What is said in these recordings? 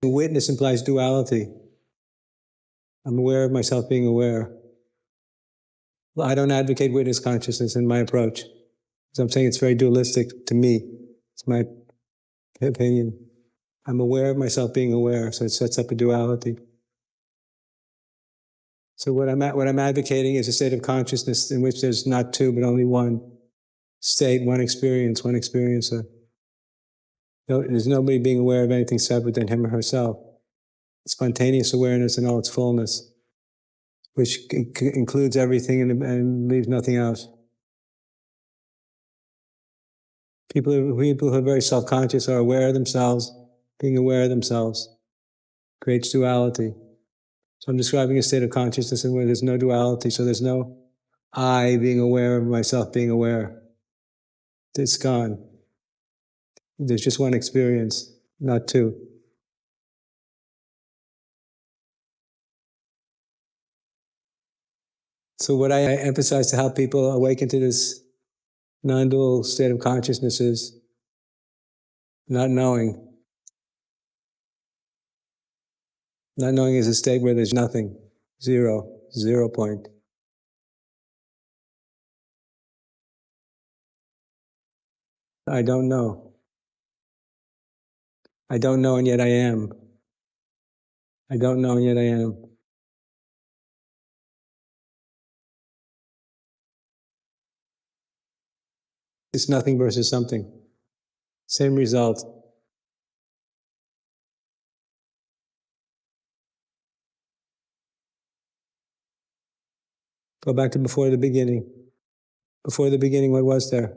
Witness implies duality. I'm aware of myself being aware. Well, I don't advocate witness consciousness in my approach. So I'm saying it's very dualistic to me. It's my opinion. I'm aware of myself being aware, so it sets up a duality. So what I'm advocating is a state of consciousness in which there's not two, but only one state, one experience, one experiencer. There's nobody being aware of anything separate than him or herself. Spontaneous awareness in all its fullness, which includes everything and leaves nothing else. People who are very self-conscious are aware of themselves. Being aware of themselves creates duality. So I'm describing a state of consciousness in where there's no duality, so there's no I being aware of myself being aware. It's gone. There's just one experience, not two. So what I emphasize to help people awaken to this non-dual state of consciousness is not knowing. Not knowing is a state where there's nothing, zero point. I don't know. I don't know and yet I am. I don't know and yet I am. It's nothing versus something. Same result. Go back to before the beginning. Before the beginning, what was there?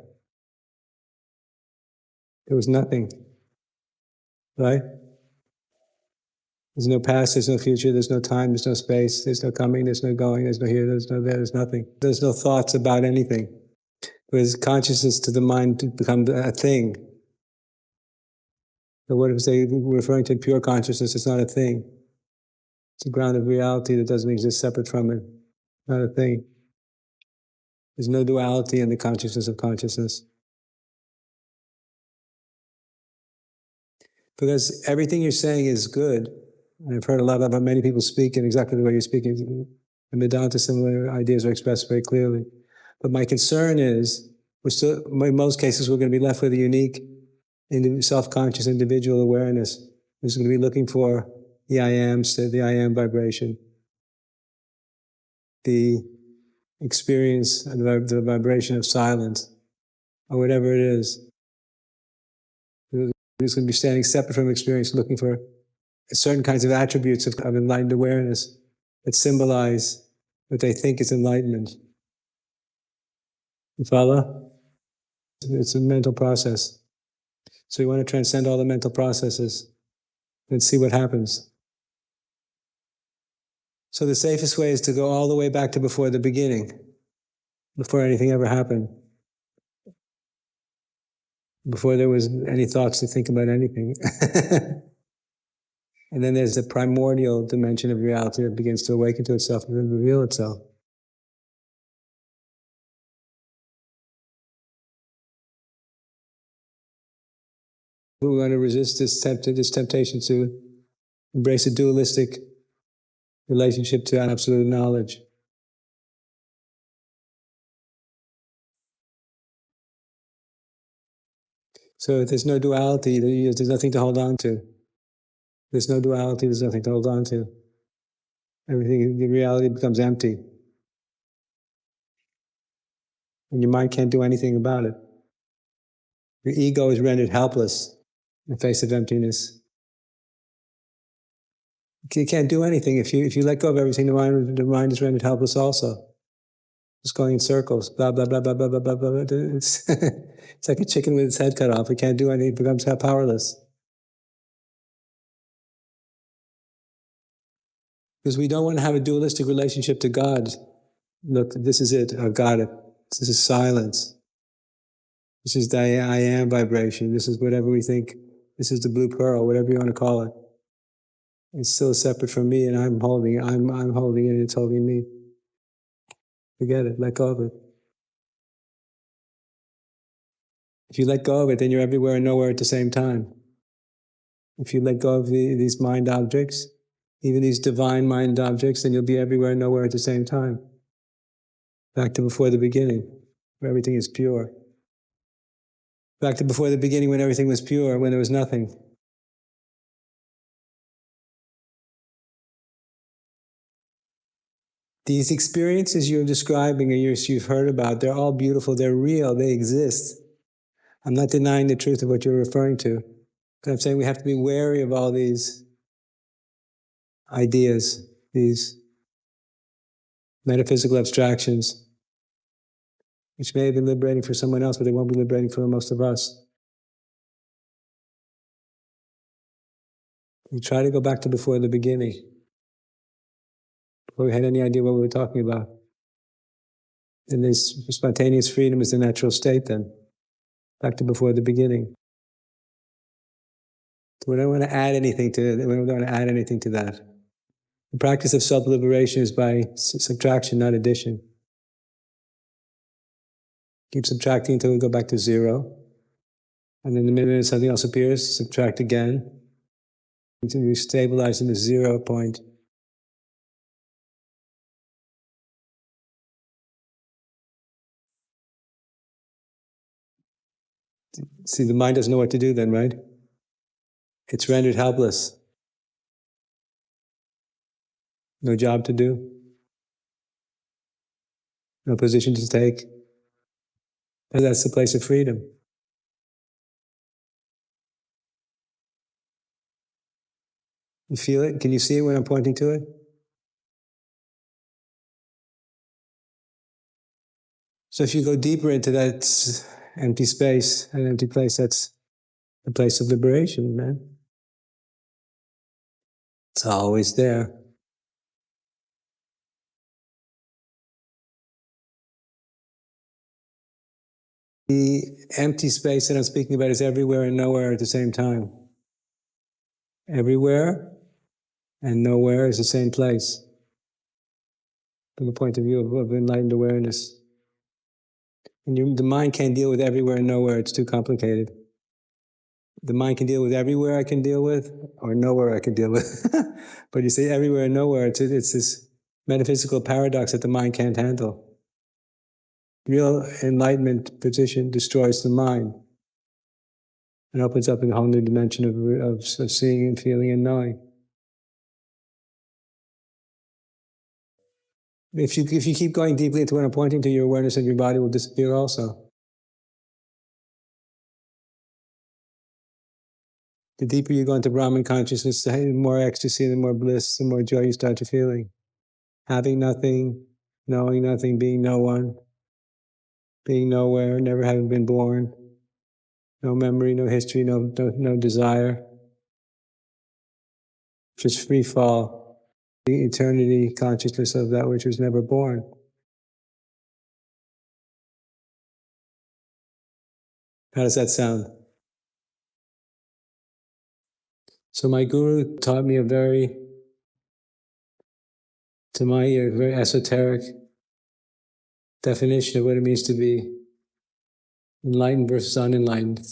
There was nothing. Right? There's no past, there's no future, there's no time, there's no space, there's no coming, there's no going, there's no here, there's no there, there's nothing. There's no thoughts about anything. Whereas consciousness to the mind becomes a thing. So what if they referring to pure consciousness, it's not a thing. It's a ground of reality that doesn't exist separate from it. Not a thing. There's no duality in the consciousness of consciousness. Because everything you're saying is good. And I've heard a lot about many people speak in exactly the way you're speaking. And Vedanta, similar ideas are expressed very clearly. But my concern is, in most cases, we're going to be left with a unique, self-conscious individual awareness who's going to be looking for the I am state, the I am vibration, the experience, the vibration of silence, or whatever it is. Who's going to be standing separate from experience, looking for certain kinds of attributes of enlightened awareness that symbolize what they think is enlightenment. You follow? It's a mental process. So you want to transcend all the mental processes and see what happens. So the safest way is to go all the way back to before the beginning, before anything ever happened, before there was any thoughts to think about anything. And then there's the primordial dimension of reality that begins to awaken to itself and then reveal itself. We want to resist this temptation to embrace a dualistic relationship to absolute knowledge. So if there's no duality, there's nothing to hold on to. There's no duality, there's nothing to hold on to. Everything, the reality becomes empty. And your mind can't do anything about it. Your ego is rendered helpless in the face of emptiness. You can't do anything. If you let go of everything, the mind is rendered helpless also. It's going in circles, blah, blah, blah, blah, blah, blah, blah, blah. It's like a chicken with its head cut off. It can't do anything, it becomes powerless. Because we don't want to have a dualistic relationship to God. Look, this is it, I've got it. This is silence. This is the I am vibration. This is whatever we think. This is the blue pearl, whatever you want to call it. It's still separate from me, and I'm holding it, and it's holding me. Forget it, let go of it. If you let go of it, then you're everywhere and nowhere at the same time. If you let go of these mind objects, even these divine mind objects, then you'll be everywhere and nowhere at the same time. Back to before the beginning, where everything is pure. Back to before the beginning when everything was pure, when there was nothing. These experiences you're describing or you've heard about, they're all beautiful, they're real, they exist. I'm not denying the truth of what you're referring to. But I'm saying we have to be wary of all these ideas, these metaphysical abstractions, which may have been liberating for someone else, but they won't be liberating for most of us. We try to go back to before the beginning, before we had any idea what we were talking about. And this spontaneous freedom is the natural state then. Back to before the beginning. So we don't want to add anything to it. We don't want to add anything to that. The practice of self-liberation is by subtraction, not addition. Keep subtracting until we go back to zero. And then the minute something else appears, subtract again. Until you stabilize in the 0 point. See, the mind doesn't know what to do then, right? It's rendered helpless. No job to do. No position to take. And that's the place of freedom. You feel it? Can you see it when I'm pointing to it? So if you go deeper into that empty space, an empty place, that's the place of liberation, man. It's always there. The empty space that I'm speaking about is everywhere and nowhere at the same time. Everywhere and nowhere is the same place. From the point of view of enlightened awareness. And the mind can't deal with everywhere and nowhere, it's too complicated. The mind can deal with everywhere I can deal with, or nowhere I can deal with. But you say everywhere and nowhere, it's this metaphysical paradox that the mind can't handle. Real enlightenment position destroys the mind and opens up a whole new dimension of seeing and feeling and knowing. If you keep going deeply into what I'm pointing to, your awareness of your body will disappear also. The deeper you go into Brahman consciousness, the more ecstasy, the more bliss, the more joy you start to feeling. Having nothing, knowing nothing, being no one, being nowhere, never having been born, no memory, no history, no desire. Just free fall, the eternity consciousness of that which was never born. How does that sound? So my guru taught me a very, to my ear, very esoteric definition of what it means to be enlightened versus unenlightened.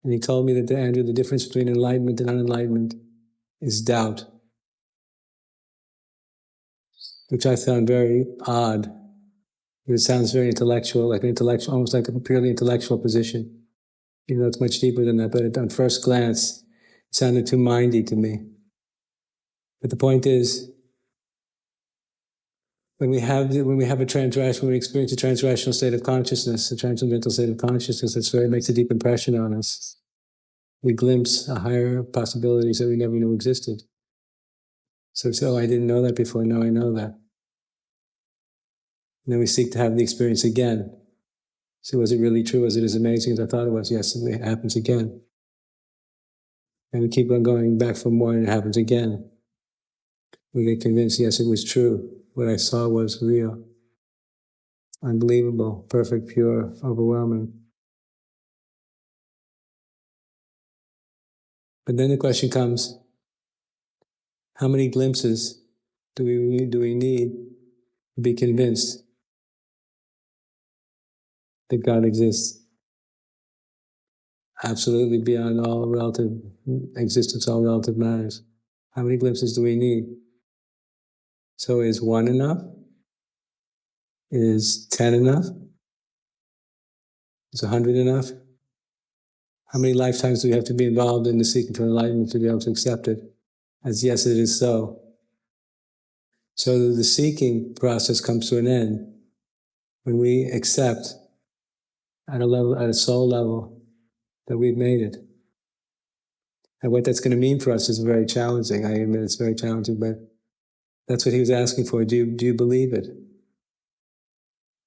And he told me that, Andrew, the difference between enlightenment and unenlightenment is doubt. Which I found very odd. It sounds very intellectual, like an intellectual, almost like a purely intellectual position. Even though it's much deeper than that, but on first glance, it sounded too mindy to me. But the point is, when we experience a transrational state of consciousness, a transcendental state of consciousness, it makes a deep impression on us. We glimpse a higher possibilities that we never knew existed. So I didn't know that before, now I know that. And then we seek to have the experience again. So was it really true? Was it as amazing as I thought it was? Yes, and it happens again. And we keep on going back for more and it happens again. We get convinced, yes, it was true. What I saw was real. Unbelievable, perfect, pure, overwhelming. But then the question comes, how many glimpses do we need to be convinced that God exists? absolutely beyond all relative existence, all relative matters. How many glimpses do we need? So is 1 enough? Is 10 enough? Is 100 enough? How many lifetimes do we have to be involved in the seeking for enlightenment to be able to accept it? As yes, it is so. So the seeking process comes to an end when we accept at a level, at a soul level, that we've made it. And what that's going to mean for us is very challenging. I admit it's very challenging, but that's what he was asking for. Do you believe it?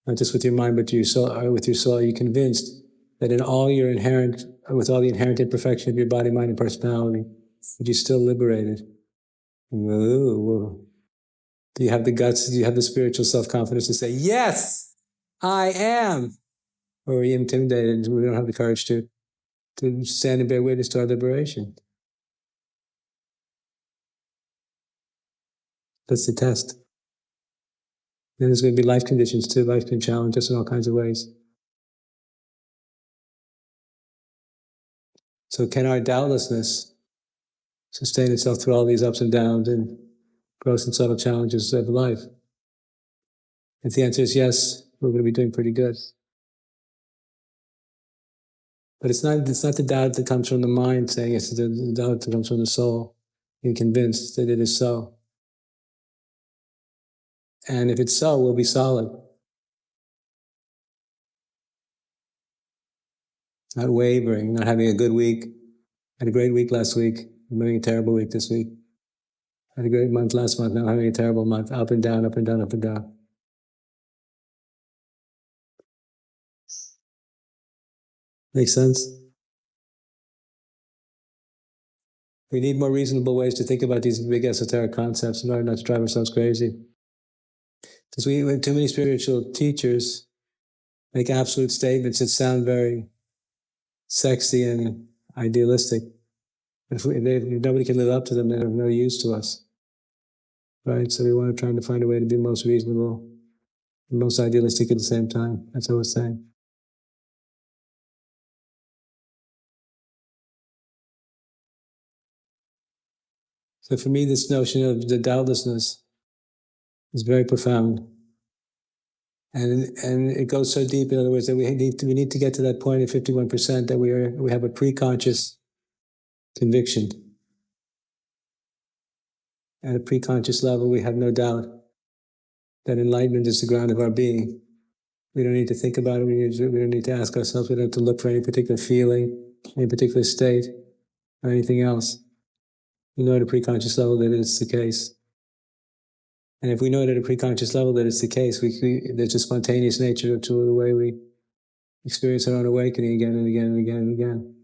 Not just with your mind, but your soul, or with your soul. Are you convinced that in all your inherent, with all the inherent imperfection of your body, mind, and personality, that you're still liberated? Ooh. Do you have the guts? Do you have the spiritual self-confidence to say, yes, I am? Or are you intimidated and we don't have the courage to stand and bear witness to our liberation? That's the test. And there's going to be life conditions too. Life can challenge us in all kinds of ways. So can our doubtlessness sustain itself through all these ups and downs and gross and subtle challenges of life? If the answer is yes, we're going to be doing pretty good. But it's not the doubt that comes from the mind saying it's the doubt that comes from the soul, being convinced that it is so. And if it's so, we'll be solid. Not wavering, not having a good week. Had a great week last week, I'm having a terrible week this week. Had a great month last month, now I'm having a terrible month. Up and down, up and down, up and down. Makes sense? We need more reasonable ways to think about these big esoteric concepts in order not to drive ourselves crazy. Because we have too many spiritual teachers make absolute statements that sound very sexy and idealistic. If nobody can live up to them, they're of no use to us. Right? So we want to try to find a way to be most reasonable and most idealistic at the same time. That's what I was saying. So for me, this notion of the doubtlessness is very profound. And it goes so deep, in other words, that we need to get to that point of 51% that we have a pre-conscious conviction. At a pre-conscious level, we have no doubt that enlightenment is the ground of our being. We don't need to think about it, we don't need to ask ourselves, we don't have to look for any particular feeling, any particular state, or anything else. We know at a pre-conscious level that it's the case. And if we know it at a pre-conscious level that it's the case, there's a spontaneous nature to the way we experience our own awakening again and again and again and again.